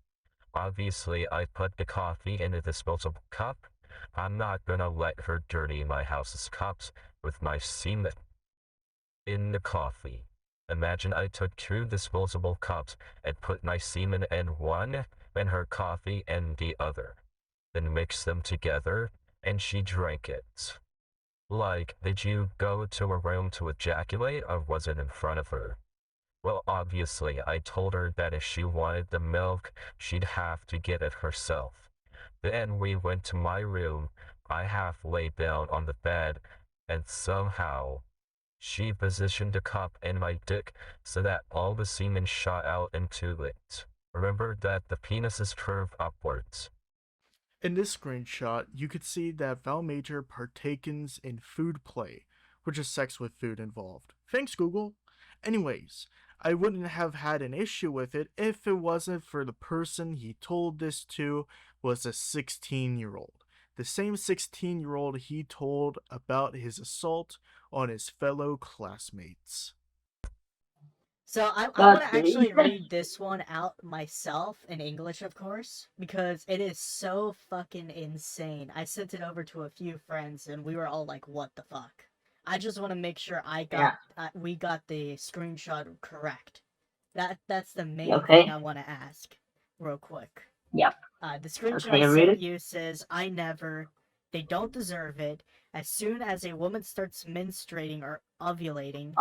Obviously, I put the coffee in a disposable cup. I'm not gonna let her dirty my house's cups with my semen in the coffee. Imagine I took 2 disposable cups and put my semen in one and her coffee in the other. Then mixed them together, and she drank it. Like, did you go to a room to ejaculate, or was it in front of her? Well, obviously, I told her that if she wanted the milk, she'd have to get it herself. Then we went to my room. I half laid down on the bed, and somehow, she positioned the cup in my dick so that all the semen shot out into it. Remember that the penis is curved upwards.
In this screenshot, you could see that Vallmajor partakens in food play, which is sex with food involved. Thanks, Google. Anyways, I wouldn't have had an issue with it if it wasn't for the person he told this to was a 16-year-old. The same 16-year-old he told about his assault on his fellow classmates.
So I want to actually read this one out myself in English, of course, because it is so fucking insane. I sent it over to a few friends, and we were all like, "What the fuck?" I just want to make sure we got the screenshot correct. That's the main thing I want to ask, real quick.
Yep.
The screenshot I sent you says, "I never. They don't deserve it. As soon as a woman starts menstruating or ovulating,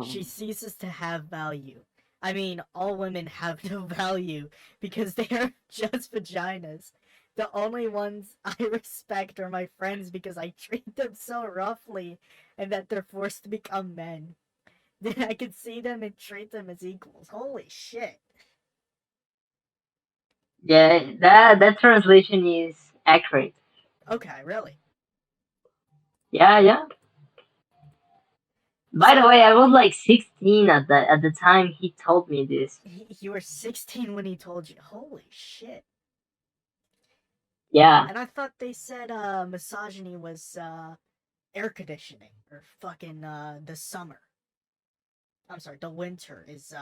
she ceases to have value. I mean, all women have no value because they are just vaginas. The only ones I respect are my friends because I treat them so roughly and that they're forced to become men. Then I can see them and treat them as equals." Holy shit.
Yeah, that translation is accurate.
Okay, really?
Yeah. By the way, I was like 16 at the time he told me this.
You were 16 when he told you. Holy shit.
Yeah.
And I thought they said misogyny was air conditioning or fucking the summer. I'm sorry, the winter is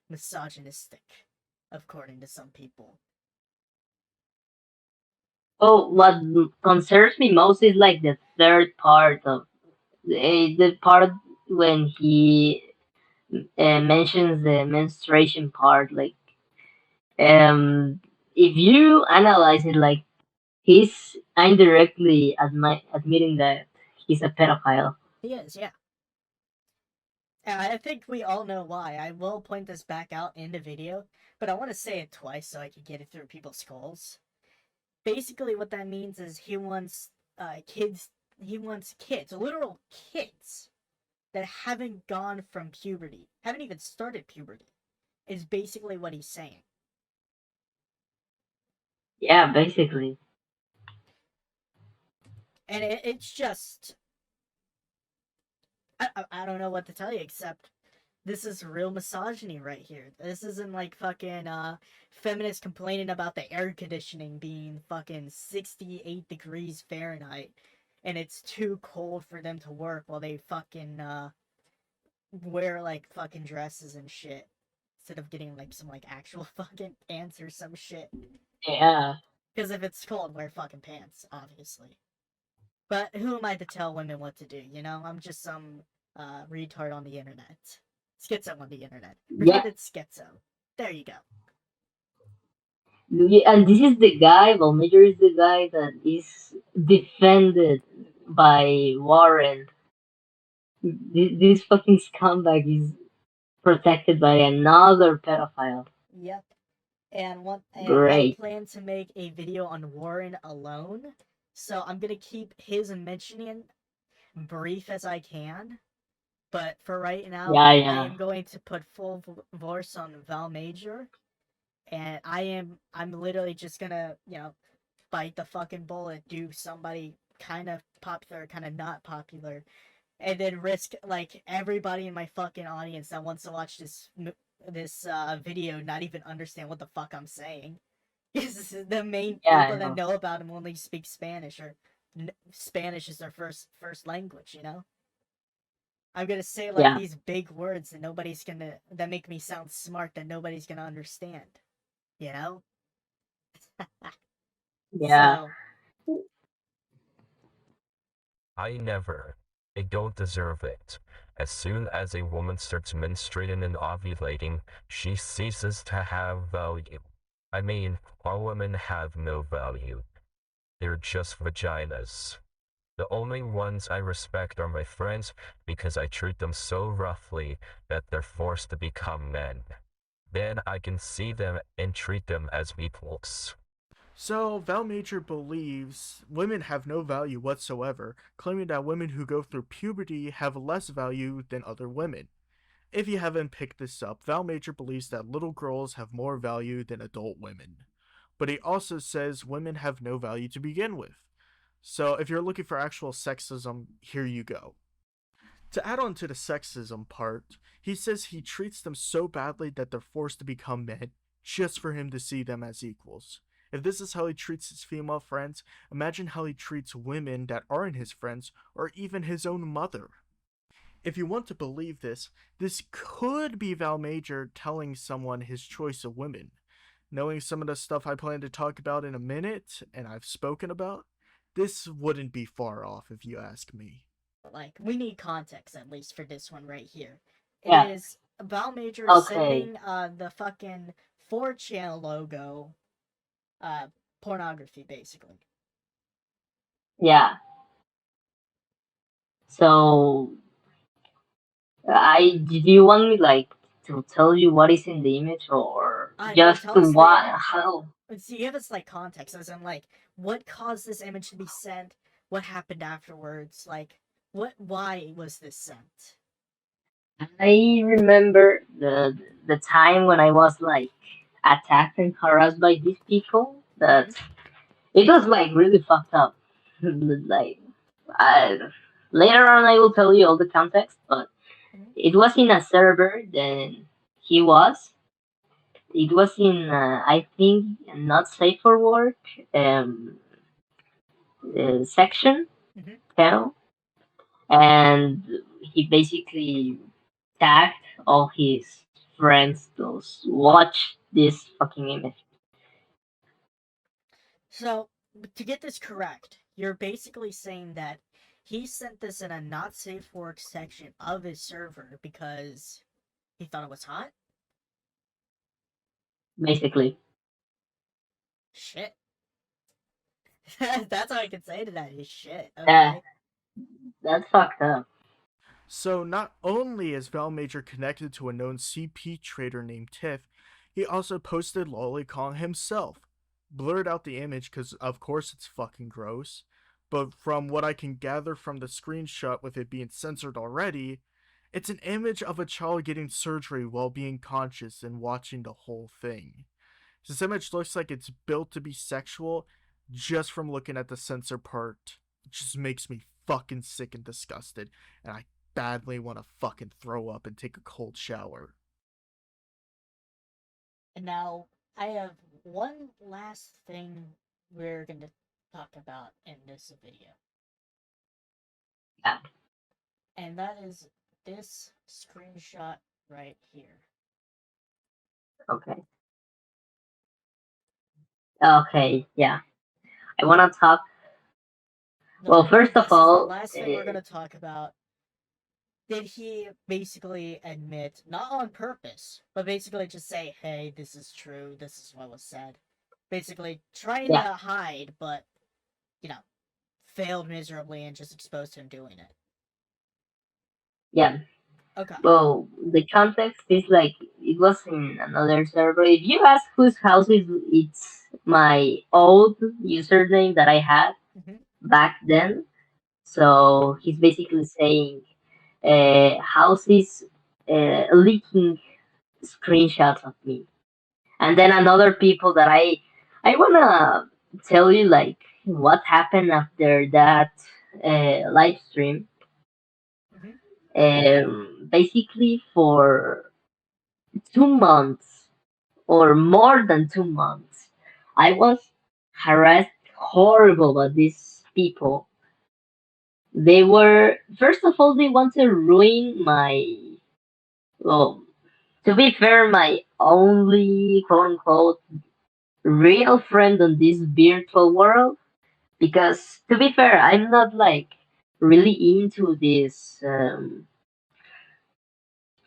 misogynistic, according to some people.
Oh, what concerns me most is like the third part of the part when he mentions the menstruation part. Like, if you analyze it, like he's indirectly admitting that he's a pedophile.
He is, yeah. And I think we all know why. I will point this back out in the video, but I want to say it twice so I can get it through people's skulls. Basically, what that means is he wants kids, literal kids, that haven't gone from puberty, haven't even started puberty, is basically what he's saying.
Yeah, basically.
And it's just... I don't know what to tell you, except this is real misogyny right here. This isn't like fucking feminists complaining about the air conditioning being fucking 68 degrees Fahrenheit and it's too cold for them to work while they fucking wear like fucking dresses and shit instead of getting like some like actual fucking pants or some shit.
Yeah.
Because if it's cold, wear fucking pants, obviously. But who am I to tell women what to do, you know? I'm just some retard on the internet. Schizo on the internet. Retarded schizo. There you go.
Yeah, and this is the guy, Vallmajor is the guy that is defended by Warren. This fucking scumbag is protected by another pedophile.
Yep. And I
Great.
plan to make a video on Warren alone, so I'm gonna keep his mentioning brief as I can. But for right now,
Yeah,
I
yeah.
am going to put full voice on Vallmajor, and I'm literally just gonna, bite the fucking bullet, do somebody kind of popular, kind of not popular, and then risk like everybody in my fucking audience that wants to watch this video not even understand what the fuck I'm saying. Because the main
Yeah,
people
I
that
know.
know about him only speak Spanish, or Spanish is their first language. I'm gonna say like
Yeah,
these big words that make me sound smart that nobody's gonna understand. You know?
yeah.
So
I don't deserve it. As soon as a woman starts menstruating and ovulating, she ceases to have value. I mean, all women have no value. They're just vaginas. The only ones I respect are my friends because I treat them so roughly that they're forced to become men. Then I can see them and treat them as equals.
So, Vallmajor believes women have no value whatsoever, claiming that women who go through puberty have less value than other women. If you haven't picked this up, Vallmajor believes that little girls have more value than adult women. But he also says women have no value to begin with. So, if you're looking for actual sexism, here you go. To add on to the sexism part, he says he treats them so badly that they're forced to become men just for him to see them as equals. If this is how he treats his female friends, imagine how he treats women that aren't his friends or even his own mother. If you want to believe this could be Vallmajor telling someone his choice of women. Knowing some of the stuff I plan to talk about in a minute, and I've spoken about, this wouldn't be far off if you ask me.
like we need context at least for this one right here. It
Yeah.
is Vallmajor
Okay.
sending the fucking 4chan logo pornography basically.
Yeah. So, do you want me like to tell you what is in the image, or
No,
just
tell us
what how?
so give us like context as in like what caused this image to be sent, what happened afterwards, like why was this sent?
I remember the time when I was like attacked and harassed by these people. That it was like really fucked up. Like, I, later on, I will tell you all the context, but it was in a server. Then he was. It was in I think not safe for work section channel, and he basically tagged all his friends to watch this fucking image.
So, to get this correct, you're basically saying that he sent this in a not safe for work section of his server because he thought it was hot?
Basically.
Shit. That's all I can say to that is shit.
Yeah,
Okay.
that's fucked up.
So not only is Vallmajor connected to a known CP trader named Tiff, he also posted Lolicon himself. Blurred out the image because of course it's fucking gross, but from what I can gather from the screenshot with it being censored already, it's an image of a child getting surgery while being conscious and watching the whole thing. This image looks like it's built to be sexual just from looking at the censor part. It just makes me fucking sick and disgusted, and I badly want to fucking throw up and take a cold shower.
And now, I have one last thing we're going to talk about in this video.
Yeah.
And that is this screenshot right here.
Okay. Okay, yeah. I want to talk. Well, first of
This is the
all,
last thing we're going to talk about. Did he basically admit, not on purpose, but basically just say, hey, this is true, this is what was said? Basically trying to hide, but, failed miserably and just exposed him doing it.
Yeah.
Okay.
Well, the context is like it was in another server. If you ask whose house it's my old username that I had. back then. So he's basically saying, how's this leaking screenshots of me? And then another people that I wanna tell you like what happened after that live stream. Basically for 2 months or more than 2 months, I was harassed horrible by these people. They were first of all they want to ruin my, well, to be fair, my only quote unquote real friend on this virtual world. Because to be fair, I'm not like really into this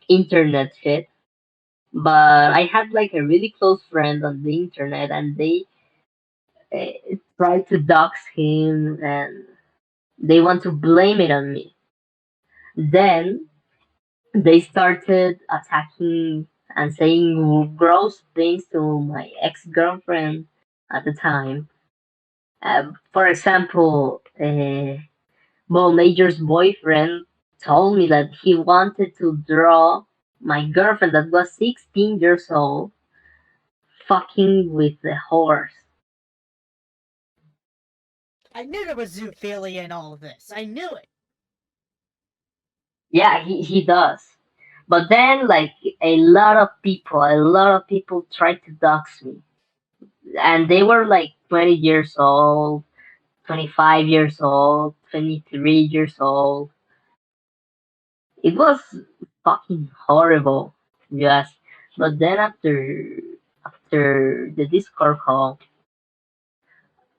internet shit. But I had like a really close friend on the internet, and they tried to dox him, and they want to blame it on me. Then they started attacking and saying gross things to my ex girlfriend at the time. For example, Major's boyfriend told me that he wanted to draw my girlfriend that was 16 years old fucking with the horse.
I knew there was zoophilia in all of this. I knew it.
Yeah, he does. But then, like, a lot of people tried to dox me. And they were like 20 years old, 25 years old, 23 years old. It was fucking horrible, yes. But then after the Discord call,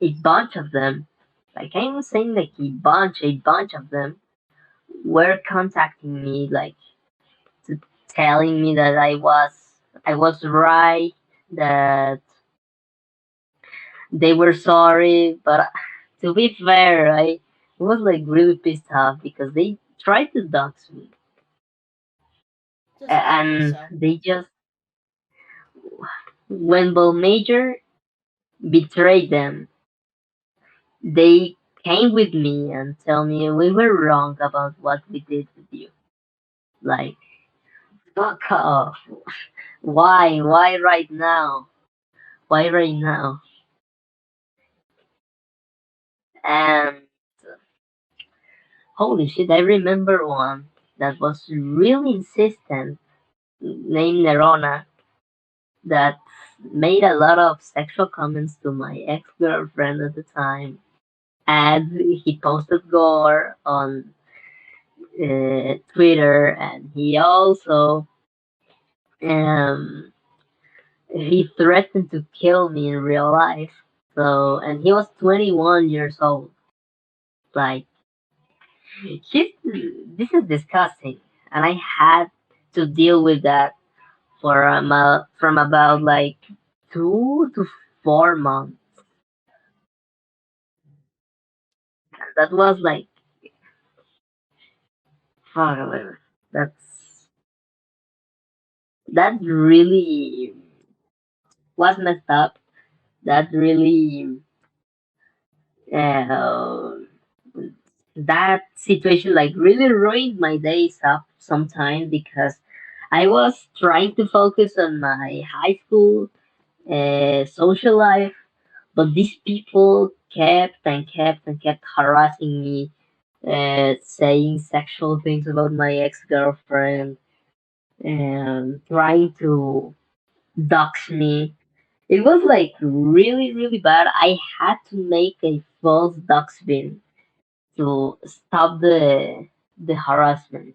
a bunch of them, like I'm saying, like a bunch of them were contacting me, like telling me that I was right, that they were sorry. But to be fair, I was like really pissed off because they tried to dox me, and
So.
they just when Bhalmajor betrayed them, they came with me and tell me we were wrong about what we did with you. Like, fuck off. Why? Why right now? Why right now? And holy shit, I remember one that was really insistent, named Nerona, that made a lot of sexual comments to my ex girlfriend at the time. And he posted Gore on Twitter, and um, he threatened to kill me in real life. So, and he was 21 years old. Like, this is disgusting, and I had to deal with that for from about like 2 to 4 months. That was like, fuck, that's that really was messed up. That really, uh, that situation like really ruined my days up sometimes because I was trying to focus on my high school social life, but these people kept and kept and kept harassing me, saying sexual things about my ex girlfriend, and trying to dox me. It was like really, really bad. I had to make a false dox bin to stop the harassment.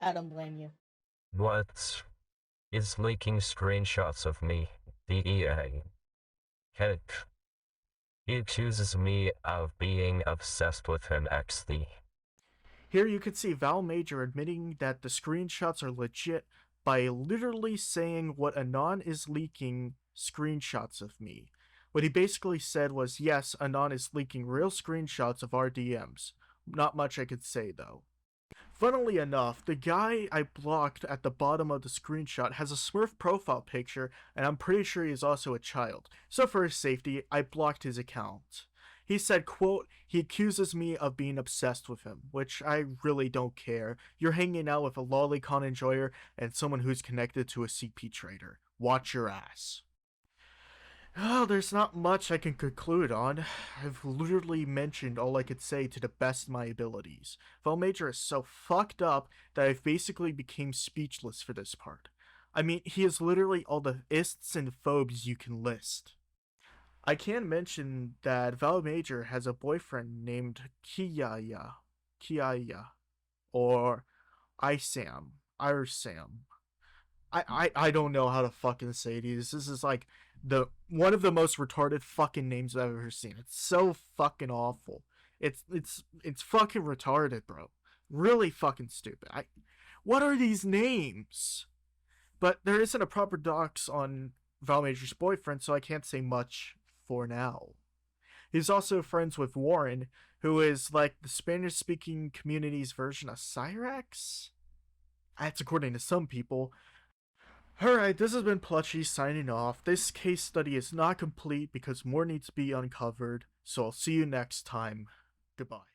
I don't blame you.
What is leaking screenshots of me? DEA. Heck. He accuses me of being obsessed with him XD.
Here you can see Vallmajor admitting that the screenshots are legit by literally saying what Anon is leaking screenshots of me. What he basically said was, yes, Anon is leaking real screenshots of our DMs. Not much I could say though. Funnily enough, the guy I blocked at the bottom of the screenshot has a Smurf profile picture, and I'm pretty sure he is also a child. So for his safety, I blocked his account. He said, quote, "He accuses me of being obsessed with him, which I really don't care. You're hanging out with a lolicon enjoyer and someone who's connected to a CP trader. Watch your ass." Well, there's not much I can conclude on. I've literally mentioned all I could say to the best of my abilities. Vallmajor is so fucked up that I've basically became speechless for this part. I mean, he is literally all the ists and phobes you can list. I can mention that Vallmajor has a boyfriend named Kiaya, or Isam. I don't know how to fucking say these. This is like one of the most retarded fucking names I've ever seen. It's so fucking awful. It's fucking retarded, bro. Really fucking stupid. What are these names? But there isn't a proper docs on Vallmajor's boyfriend, so I can't say much for now. He's also friends with Warren, who is like the Spanish-speaking community's version of Cyrax? That's according to some people. Alright, this has been Pluchy signing off. This case study is not complete because more needs to be uncovered, so I'll see you next time. Goodbye.